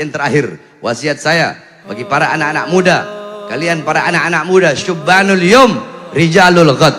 yang terakhir, wasiat saya bagi para anak-anak muda, kalian para anak-anak muda, syubbanul yum, rijalul ghad.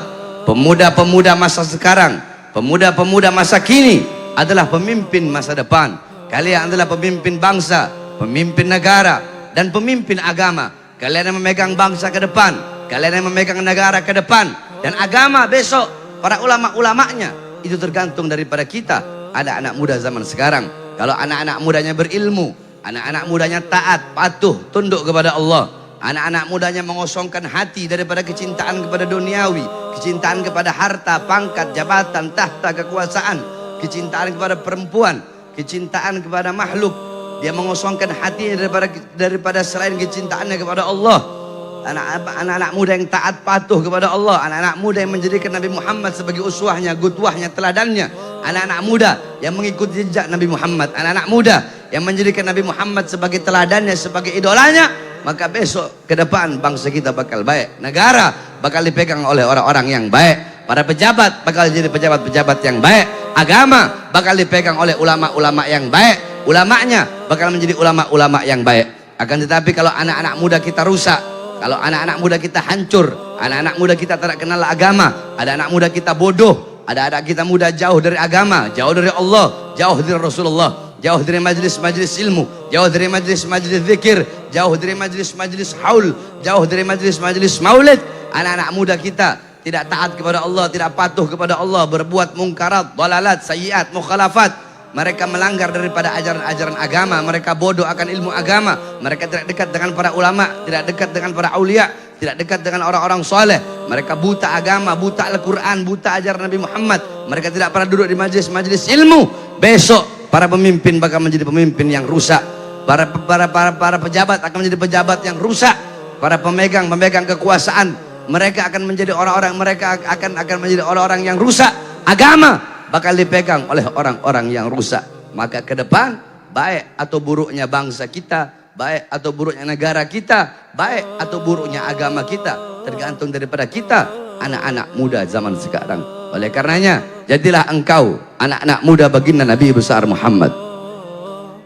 Pemuda-pemuda masa sekarang, pemuda-pemuda masa kini adalah pemimpin masa depan. Kalian adalah pemimpin bangsa, pemimpin negara, dan pemimpin agama. Kalian yang memegang bangsa ke depan, kalian yang memegang negara ke depan, dan agama besok, para ulama-ulamanya. Itu tergantung daripada kita. Ada anak muda zaman sekarang, kalau anak-anak mudanya berilmu, anak-anak mudanya taat, patuh, tunduk kepada Allah, anak-anak mudanya mengosongkan hati daripada kecintaan kepada duniawi, kecintaan kepada harta, pangkat, jabatan, tahta, kekuasaan, kecintaan kepada perempuan, kecintaan kepada makhluk. Dia mengosongkan hatinya daripada selain kecintaannya kepada Allah. Anak-anak muda yang taat patuh kepada Allah, anak-anak muda yang menjadikan Nabi Muhammad sebagai uswahnya, gudwahnya, teladannya, anak-anak muda yang mengikuti jejak Nabi Muhammad, anak-anak muda yang menjadikan Nabi Muhammad sebagai teladannya, sebagai idolanya, maka besok ke depan bangsa kita bakal baik, negara bakal dipegang oleh orang-orang yang baik, para pejabat bakal jadi pejabat-pejabat yang baik, agama bakal dipegang oleh ulama-ulama yang baik, ulamanya bakal menjadi ulama-ulama yang baik. Akan tetapi kalau anak-anak muda kita rusak, kalau anak-anak muda kita hancur, anak-anak muda kita tidak kenal agama, ada anak muda kita bodoh, ada anak kita muda jauh dari agama, jauh dari Allah, jauh dari Rasulullah, jauh dari majlis-majlis ilmu, jauh dari majlis-majlis zikir, jauh dari majlis-majlis haul, jauh dari majlis-majlis maulid. Anak-anak muda kita tidak taat kepada Allah, tidak patuh kepada Allah, berbuat mungkarat, dalalat, sayyiat, mukhalafat. Mereka melanggar daripada ajaran-ajaran agama, mereka bodoh akan ilmu agama, mereka tidak dekat dengan para ulama, tidak dekat dengan para aulia, tidak dekat dengan orang-orang soleh, mereka buta agama, buta Al-Quran, buta ajaran Nabi Muhammad, mereka tidak pernah duduk di majlis-majlis ilmu. Besok para pemimpin bakal menjadi pemimpin yang rusak, para pejabat akan menjadi pejabat yang rusak, para pemegang kekuasaan mereka akan menjadi orang-orang, mereka akan menjadi orang-orang yang rusak. Agama bakal dipegang oleh orang-orang yang rusak. Maka ke depan, baik atau buruknya bangsa kita, baik atau buruknya negara kita, baik atau buruknya agama kita, tergantung daripada kita, anak-anak muda zaman sekarang. Oleh karenanya, jadilah engkau anak-anak muda baginda Nabi besar Muhammad.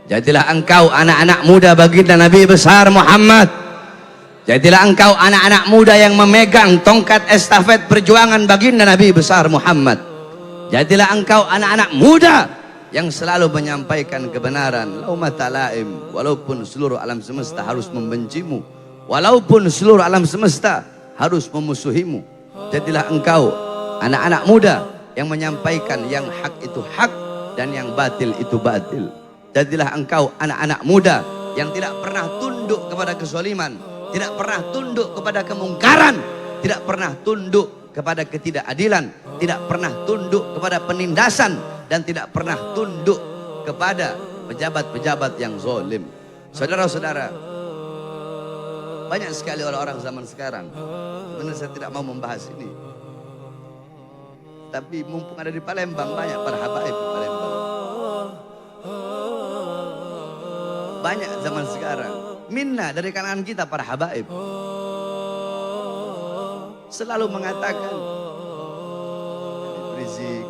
Jadilah engkau anak-anak muda baginda Nabi besar Muhammad. Jadilah engkau anak-anak muda yang memegang tongkat estafet perjuangan baginda Nabi besar Muhammad. Jadilah engkau anak-anak muda yang selalu menyampaikan kebenaran. Laumata laim, walaupun seluruh alam semesta harus membencimu, walaupun seluruh alam semesta harus memusuhimu. Jadilah engkau anak-anak muda yang menyampaikan yang hak itu hak dan yang batil itu batil. Jadilah engkau anak-anak muda yang tidak pernah tunduk kepada kezaliman, tidak pernah tunduk kepada kemungkaran, tidak pernah tunduk kepada ketidakadilan, tidak pernah tunduk kepada penindasan, dan tidak pernah tunduk kepada pejabat-pejabat yang zalim. Saudara-saudara, banyak sekali orang-orang zaman sekarang. Sebenarnya saya tidak mau membahas ini, tapi mumpung ada di Palembang, banyak para habaib di Palembang. Banyak zaman sekarang, minna dari kalangan kita para habaib selalu mengatakan Habib Rizik,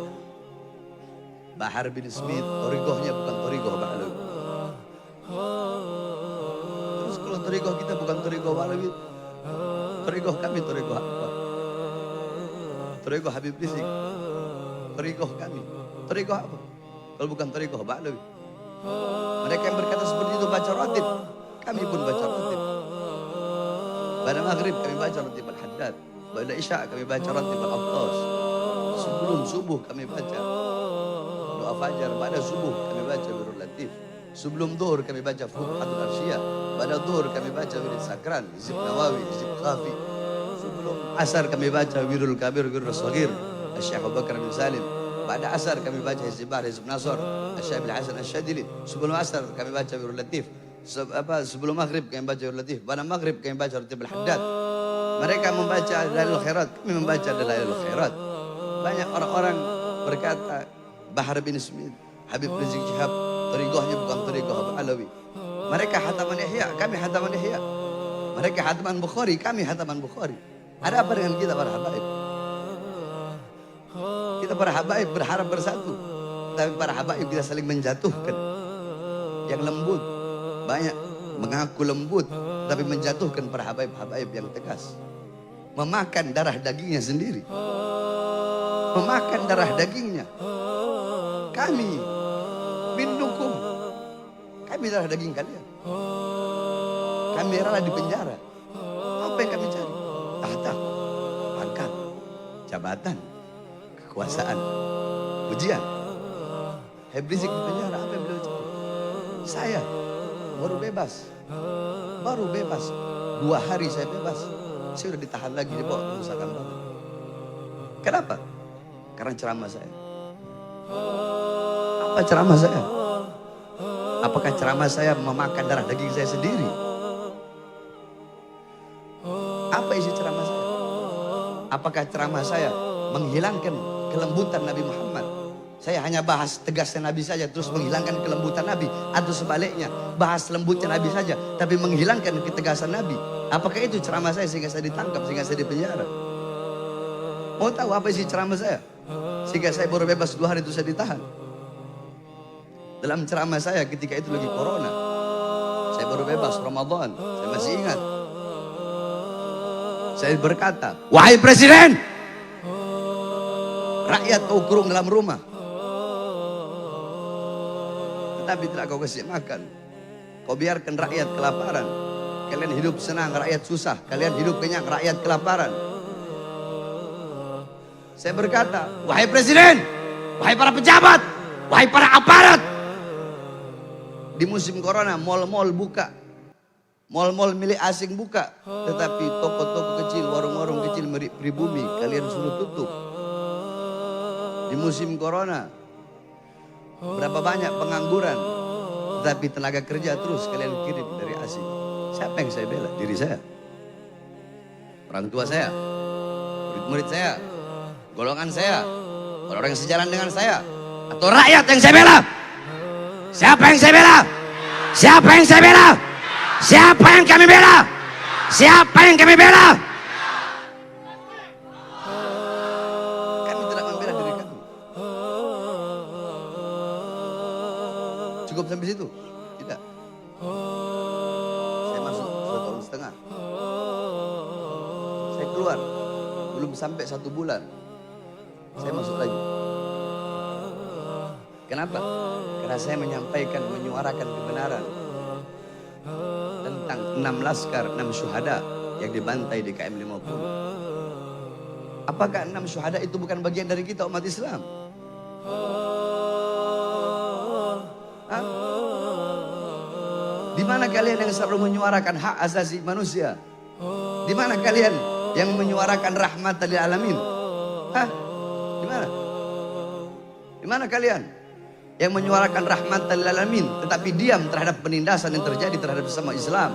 Bahar bin Smith, torigohnya bukan torigoh Ba'alawi. Terus kalau torigoh kita bukan torigoh Ba'alawi, torigoh kami torigoh apa? Torigoh Habib Rizik, torigoh kami, torigoh apa? Kalau bukan torigoh Ba'alawi. Mereka yang berkata seperti itu baca ratib, kami pun baca ratib. Pada maghrib kami baca ratib Al-Haddad, pada isya kami baca ratib Al-Attas, sebelum subuh kami baca doa fajar, pada subuh kami baca Wirul Latif, sebelum zuhur kami baca Futuhatul Arsyiyah, pada zuhur kami baca Wirid Sakran, Hizib Nawawi, Hizib Khafi, sebelum asar kami baca Wirul Kabir, Wirul Saghir, Syekh Abu Bakar bin Salim, pada asar kami baca Hizib Bahr, Hizib Nasr, Syekh Bil Hasan Asy-Syadili, sebelum asar kami baca Wirul Latif, sebelum maghrib kami baca Wirul Latif, pada maghrib kami baca Ratib Al-Haddad. Mereka membaca Dalailul Khairat, kami membaca Dalailul Khairat. Banyak orang-orang berkata Bahar bin Smith, Habib Rizik Syihab, torigohnya bukan torigoh Ba'alawi. Mereka hataman Ihya, kami hataman Ihya. Mereka hataman Bukhari, kami hataman Bukhari. Ada apa dengan kita para habaib? Kita para habaib berharap bersatu, tapi para habaib kita saling menjatuhkan. Yang lembut Banyak mengaku lembut, tapi menjatuhkan para habaib-habaib yang tegas. Memakan darah dagingnya sendiri. Memakan darah dagingnya. Kami minnukum. Kami darah daging kalian. Kami rela di penjara. Apa yang kami cari? Tahta, pangkat, jabatan, kekuasaan, ujian. Habib Rizik di penjara, apa yang beliau cari? Saya baru bebas. Baru bebas. 2 hari saya bebas. Saya sudah ditahan lagi, dibawa ke Nusa Kambangan. Kenapa? Karena ceramah saya. Apa ceramah saya? Apakah ceramah saya memakan darah daging saya sendiri? Apa isi ceramah saya? Apakah ceramah saya menghilangkan kelembutan Nabi Muhammad? Saya hanya bahas tegasnya Nabi saja terus menghilangkan kelembutan Nabi, atau sebaliknya bahas lembutnya Nabi saja tapi menghilangkan ketegasan Nabi? Apakah itu ceramah saya sehingga saya ditangkap, sehingga saya dipenjara? Mau tahu apa isi ceramah saya? Sehingga saya baru bebas 2 hari itu saya ditahan. Dalam ceramah saya ketika itu lagi corona. Saya baru bebas Ramadan. Saya masih ingat. Saya berkata, wahai Presiden, rakyat kau kurung dalam rumah, tetapi tidak kau kasih makan. Kau biarkan rakyat kelaparan. Kalian hidup senang, rakyat susah. Kalian hidup kenyang, rakyat kelaparan. Saya berkata, wahai Presiden, wahai para pejabat, wahai para aparat. Di musim corona, mal-mal buka. Mal-mal milik asing buka. Tetapi toko-toko kecil, warung-warung kecil pribumi, kalian suruh tutup. Di musim corona, berapa banyak pengangguran. Tetapi tenaga kerja terus kalian kirim dari asing. Siapa yang saya bela? Diri saya. Orang tua saya. Murid-murid saya. Golongan saya. Orang-orang yang sejalan dengan saya. Atau rakyat yang saya bela? Siapa yang saya bela? Siapa yang saya bela? Siapa yang kami bela? Siapa yang kami bela? Kami tidak membela diri kami. Cukup sampai situ? Tidak. Saya masuk 2 tahun setengah. Saya keluar. Belum sampai 1 bulan. Saya masuk lagi. Kenapa? Karena saya menyampaikan, menyuarakan kebenaran tentang 6 laskar, 6 syuhada yang dibantai di KM 50. Apakah 6 syuhada itu bukan bagian dari kita umat Islam? Hah? Di mana kalian yang selalu menyuarakan hak asasi manusia? Di mana kalian yang menyuarakan rahmatan lil alamin? Hah? Di mana? Di mana kalian yang menyuarakan rahmatan lil alamin tetapi diam terhadap penindasan yang terjadi terhadap sesama Islam?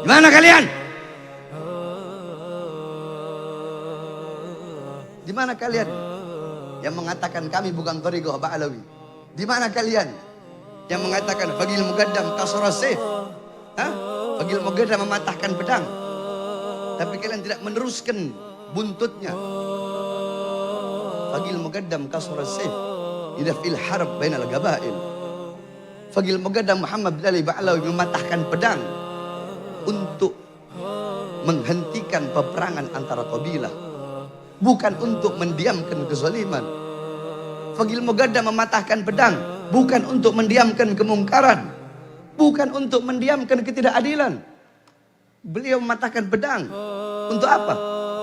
Di mana kalian? Di mana kalian yang mengatakan kami bukan thariqah Ba'alawi? Di mana kalian yang mengatakan Fagil Mugaddam kasara sayf? Hah? Fagil Mugaddam mematahkan pedang. Tapi kalian tidak meneruskan buntutnya. Fagil Mugaddam kasara sayf idza fil harb bainal gabail. Fagil Mugaddam Muhammad bin Ali Ba'alawi mematahkan pedang untuk menghentikan peperangan antara kabilah, bukan untuk mendiamkan kezaliman. Fagil Mugaddam mematahkan pedang bukan untuk mendiamkan kemungkaran, bukan untuk mendiamkan ketidakadilan. Beliau mematahkan pedang untuk apa?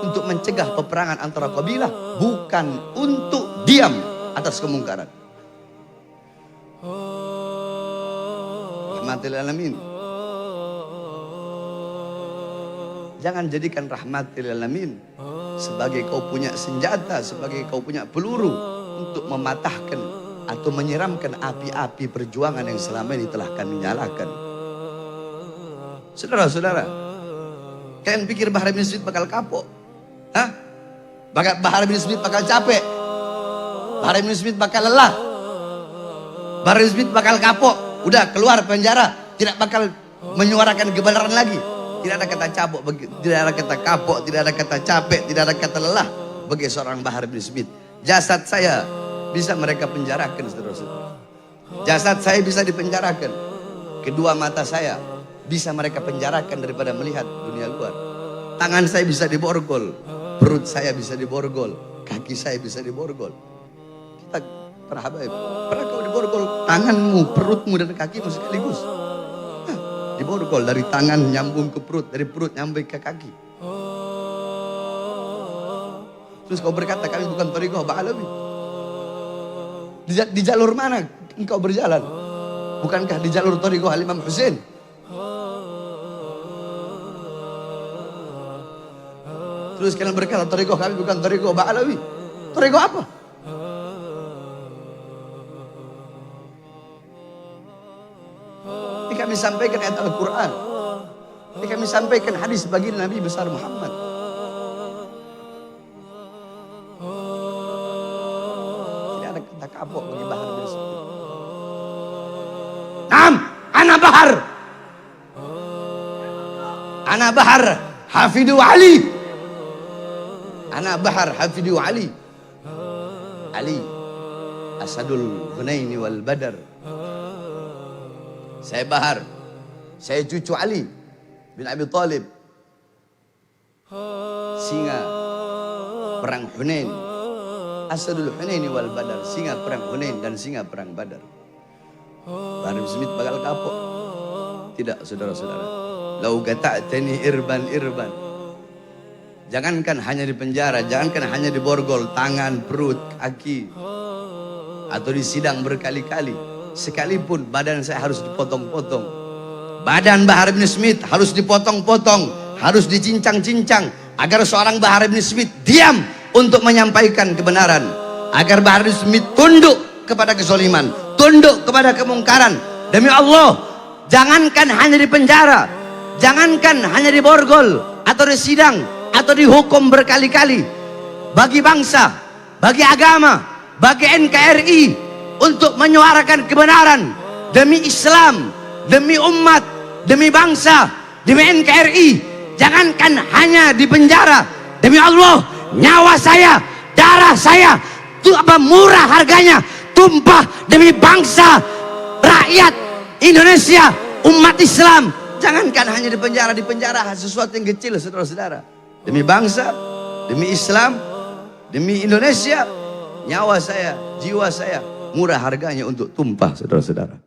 Untuk mencegah peperangan antara kabilah, bukan untuk diam atas kemungkaran. Rahmatil alamin. Jangan jadikan rahmatil alamin sebagai kau punya senjata, sebagai kau punya peluru untuk mematahkan atau menyiramkan api-api perjuangan yang selama ini telah kami nyalakan. Saudara-saudara, kalian pikir Bahar bin Smith bakal kapok? Hah? Bahar bin Smith bakal capek? Bahar bin Smith bakal lelah? Bahar bin Smith bakal kapok? Udah keluar penjara, tidak bakal menyuarakan kebenaran lagi. Tidak ada kata cabok, tidak ada kata kapok, tidak ada kata capek, tidak ada kata lelah bagi seorang Bahar bin Smith. Jasad saya bisa mereka penjarakan, saudara-saudara. Jasad saya bisa dipenjarakan. kedua mata saya bisa mereka penjarakan daripada melihat dunia luar. Tangan saya bisa diborgol, perut saya bisa diborgol, kaki saya bisa diborgol. Kita para habaib, pernah kau diborgol tanganmu, perutmu dan kakimu sekaligus? Diborgol dari tangan nyambung ke perut, dari perut nyambung ke kaki. Terus kau berkata kami bukan thariqah Ba'alawi. Di jalur mana engkau berjalan? Bukankah di jalur thariqah Imam Husain? Terus kalian berkata thariqah kami bukan thariqah Ba'alawi. Thariqah apa? Ini kami sampaikan ayat Al-Quran. Ini kami sampaikan hadis baginda Nabi besar Muhammad. Tidak ada kata kapok bagi Bahar bin Smith. Naam, ana Bahar. Ana Bahar Hafidu Ali. Ana Bahar Hafidu Ali. Ali Asadul Hunaini wal Badar. Saya Bahar, saya cucu Ali bin Abi Thalib, singa perang Hunain, Asadul Hunaini wal Badar, singa perang Hunain dan singa perang Badar. Bahar bin Smith bakal kapok? Tidak, saudara-saudara. Lau gata'tani irban. Jangankan hanya di penjara, jangankan hanya di borgol, tangan, perut, kaki, atau di sidang berkali-kali. Sekalipun badan saya harus dipotong-potong, badan Bahar bin Smith harus dipotong-potong, harus dicincang-cincang, agar seorang Bahar bin Smith diam untuk menyampaikan kebenaran, agar Bahar bin Smith tunduk kepada kezaliman, tunduk kepada kemungkaran. Demi Allah, jangankan hanya di penjara, jangankan hanya di borgol atau di sidang atau dihukum berkali-kali, bagi bangsa, bagi agama, bagi NKRI, untuk menyuarakan kebenaran demi Islam, demi umat, demi bangsa, demi NKRI. Jangankan hanya di penjara, demi Allah, nyawa saya, darah saya, itu apa murah harganya, tumpah demi bangsa, rakyat Indonesia, umat Islam. Jangankan hanya di penjara sesuatu yang kecil, saudara-saudara. Demi bangsa, demi Islam, demi Indonesia, nyawa saya, jiwa saya, murah harganya untuk tumpah, saudara-saudara.